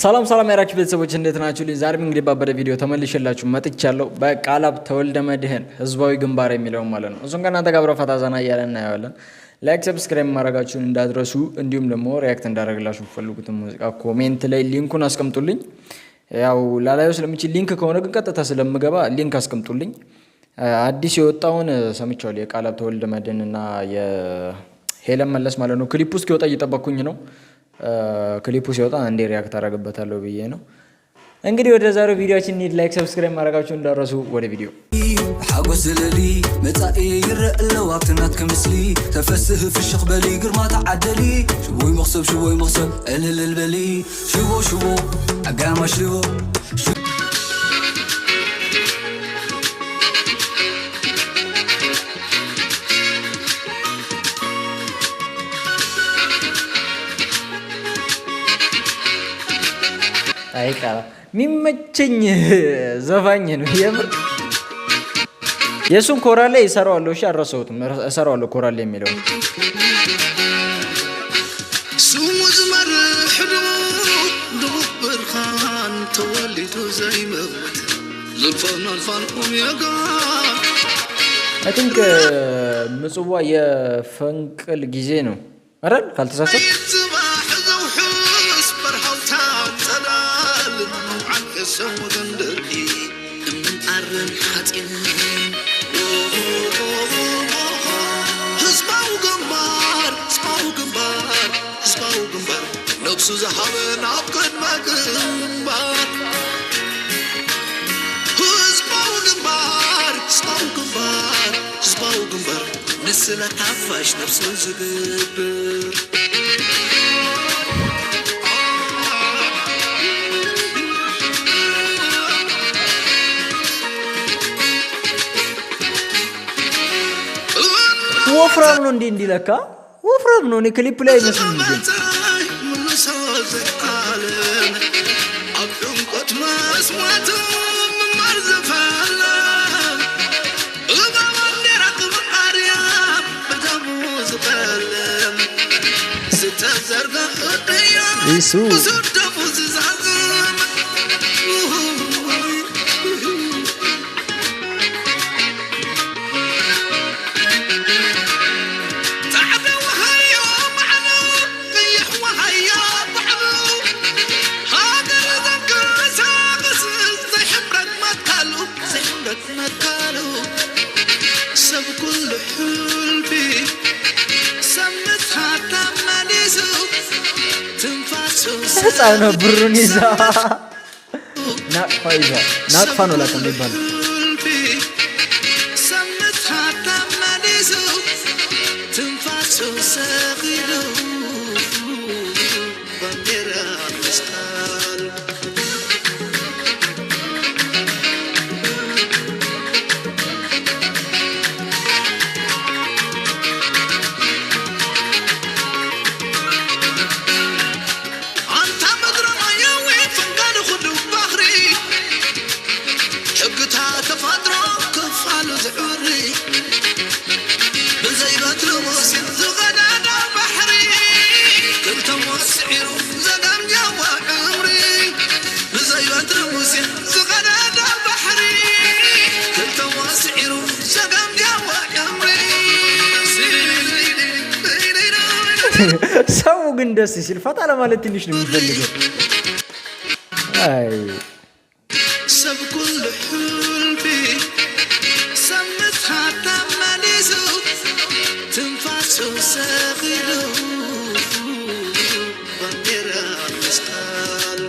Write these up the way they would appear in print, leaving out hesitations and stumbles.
ሰላም ሰላም ያራችሁ ቤተሰቦች እንዴት ናችሁ? ዛሬም እንግዲህ ባበደ ቪዲዮ ተመልሼላችሁ መጥቻለሁ። በቃላብ ተወልደ መድህን ህዝባዊ ግንባር የሚለው ማለት ነው። እሱን ከእናንተ ጋር አብረን ፈታ ዘና እያለን እናየዋለን። ላይክ ሰብስክራይብ ማድረጋችሁን እንዳትረሱ፣ እንዲሁም ደግሞ ሪያክት እንዳደረግላችሁ ፈልጉትን ሙዚቃ ኮሜንት ላይ ሊንኩን አስቀምጡልኝ። ያው ላላዩ ስለምችል ሊንክ ከሆነ ግን ቀጥታ ስለምገባ ሊንክ አስቀምጡልኝ። አዲስ የወጣውን ሰምቻለሁ የቃላብ ተወልደ መድህን እና የሄለን መለስ ማለት ነው። ክሊፑ እስኪወጣ እየጠበቅኩኝ ነው። ክሊፑ ሲወጣ እንዴ ሪያክት አደረግበታለሁ ብዬ ነው። እንግዲህ ወደ ዛሬው ቪዲዮአችን እንሂድ። ላይክ ሰብስክራይብ ማድረጋችሁን እንዳትረሱ። ወደ ቪዲዮ حاجز للي متاعي يرقلو وقتنا كمثلي تفسه في الشيخ بالي قرما تعدلي شوي مغصب قلل البلي شوو أقام شو አይቃላ ሚመቸኝ ዘፋኝ ነው የምር። የሱን ኮራሌ ይሰራዋለሁ። እሺ አረሰውትም እሰራዋለሁ ኮራሌ የሚለው سوز مرحد دبر خان توليت زي موت زلفنا الفانكم يا قام I think ምጽዋ የፈንቅል ጊዜ ነው አይደል? ካልተሳሳት سو غندري من أرن حاتين هزباو جنبار نبسو زهابن عبقد ما جنبار هزباو جنبار نسلا تعفاش نفسو زغبر ወፍራም ነው እንዴ? እንዲለካ ወፍራም ነው። እኔ ክሊፕ ላይ አይመስልም እንዴ? ኢሱ ህፃን ነው ብሩን ይዛ ናቅፋ ነው ላቀም ይባላል። ሰው ግን ደስ ሲል ፈታ ለማለት ትንሽ ነው የሚፈልገው። አይ ሰብ ኩል ሁልቢ ሰምት ሀታ ማሊዙ ትንፋሱ ሰግሉ ባንዲራ መስቀል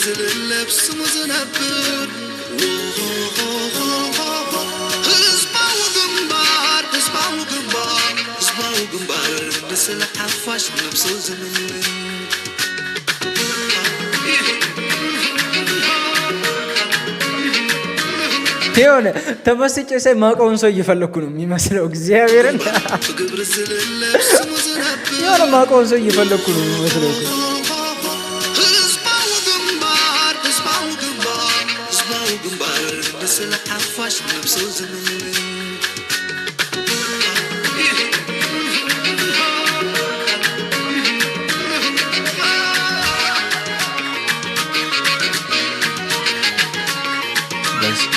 ዝልለብስ ሙዝነብር ህዝባዊ ግንባር ብስለ ሓፋሽ ነብሶ ዝምል የሆነ ተመስጬ ሳይ ማውቀውን ሰው እየፈለኩ ነው የሚመስለው። እግዚአብሔርን የሆነ ማውቀውን ሰው እየፈለኩ ነው የሚመስለው። ህዝባዊ ግንባር ብስለ ሓፋሽ ነብሶ ዝምል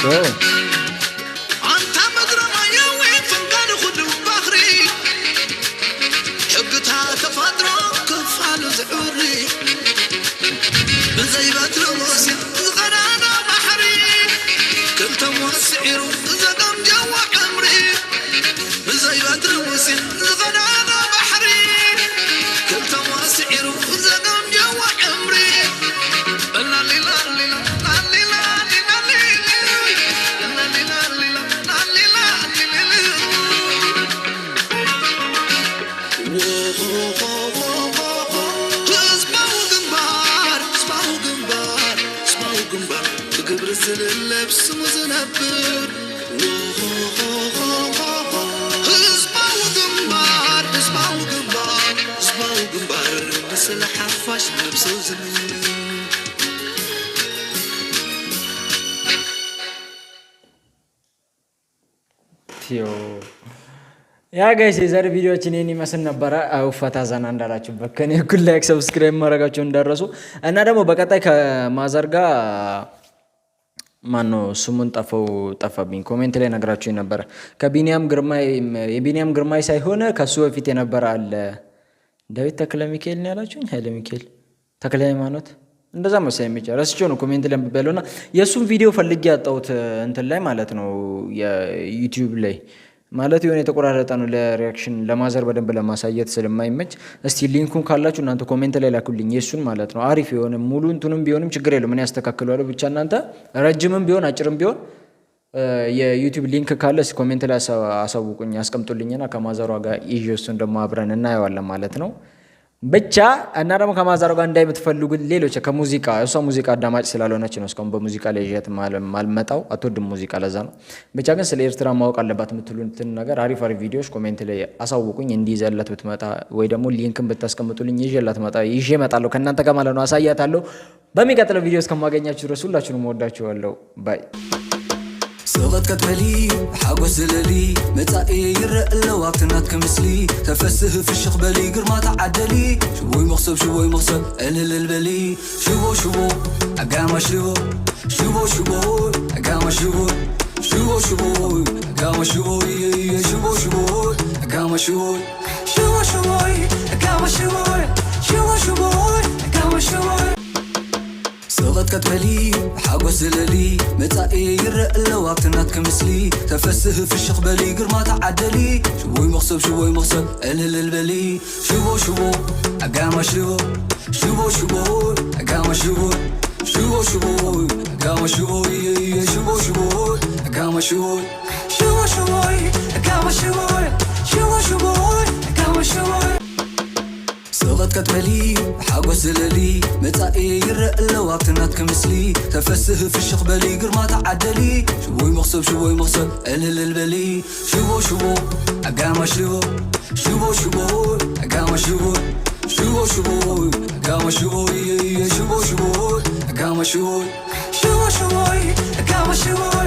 أنت مدرما يوي فنقان خدو بخري حقتها تفادرو كفالو زعوري بزيبات روسي زغنانا بحري كنت موسعيرو زقم جوا عمري بزيبات روسي زغنانا بحري كنت موسعيرو زقم جوا عمري لا لا لا ዝልለብስ ሙዝነብር ህዝባዊ ግንባር ብስለ ሓፋሽ ነብሶ ዝምል ያ ጋይስ የዛሬ ቪዲዮችን ይህን ይመስል ነበረ። ፈታ ዘና እንዳላችሁበት ከኔ እኩል ላይክ ሰብስክራይብ ማድረጋችሁን እንዳረሱ እና ደግሞ በቀጣይ ከማዘር ጋር ማነው ስሙን ጠፋብኝ፣ ኮሜንት ላይ ነግራችሁኝ ነበረ። የቢኒያም ግርማይ ሳይሆን ከሱ በፊት የነበረ አለ ዳዊት ተክለ ሚካኤል ነው ያላችሁኝ፣ ኃይለ ሚካኤል ተክለ ሃይማኖት እንደዛ መሰለኝ። የሚቻል ረስቼው ነው ኮሜንት ላይ ብበለውና የሱን ቪዲዮ ፈልጌ ያጣሁት እንትን ላይ ማለት ነው የዩቲዩብ ላይ ማለት የሆነ የተቆራረጠ ነው። ለሪያክሽን ለማዘር በደንብ ለማሳየት ስለማይመች እስቲ ሊንኩን ካላችሁ እናንተ ኮሜንት ላይ ላኩልኝ። የሱን ማለት ነው አሪፍ የሆነ ሙሉ እንትኑም ቢሆንም ችግር የለውም እኔ ያስተካክለዋለሁ። ብቻ እናንተ ረጅምም ቢሆን አጭርም ቢሆን የዩቲዩብ ሊንክ ካለ እስቲ ኮሜንት ላይ አሳውቁኝ፣ አስቀምጡልኝና ከማዘሯ ጋር ይዤ እሱን ደግሞ አብረን እናየዋለን ማለት ነው። ብቻ እና ደግሞ ከማዘሯ ጋር እንዳይምትፈልጉ ሌሎች ከሙዚቃ እሷ ሙዚቃ አዳማጭ ስላልሆነች ነው እስካሁን በሙዚቃ ላይ ይዤት ማልመጣው። አትወድም ሙዚቃ ለዛ ነው። ብቻ ግን ስለ ኤርትራ ማወቅ አለባት የምትሉትን ነገር አሪፍ ቪዲዮዎች ኮሜንት ላይ አሳውቁኝ። እንዲይዘላት ብትመጣ ወይ ደግሞ ሊንክን ብታስቀምጡልኝ ይዤ እመጣለሁ ከእናንተ ጋር ማለት ነው። አሳያታለሁ። በሚቀጥለው ቪዲዮ እስከማገኛችሁ ድረስ ሁላችሁንም ወዳችኋለሁ። ባይ سغت كتبلي حاجوز زللي متاقي يرق اللوابتنات كمثلي تفسه في الشيخ بلي قرما تعدلي شوي مغصب قلل البلي شبو اقام شبو اقام شبو اقام شبو اقام شبو سغت كتبلي حاجوز زللي متاقي يرق اللوابتنات كمثلي تفسه في الشيخ بلي قرما تعدلي شوي مغصب قلل البلي شبو اقام شبو اقام شبو اقام شبو سغت كتبلي حاجوز زللي متاقي يرق اللوابتنات كمثلي تفسه في الشيخ بلي قرما تعدلي شوي مغصب قلل البلي شبو اقام شبو اقام شبو اقام شبو اقام شبو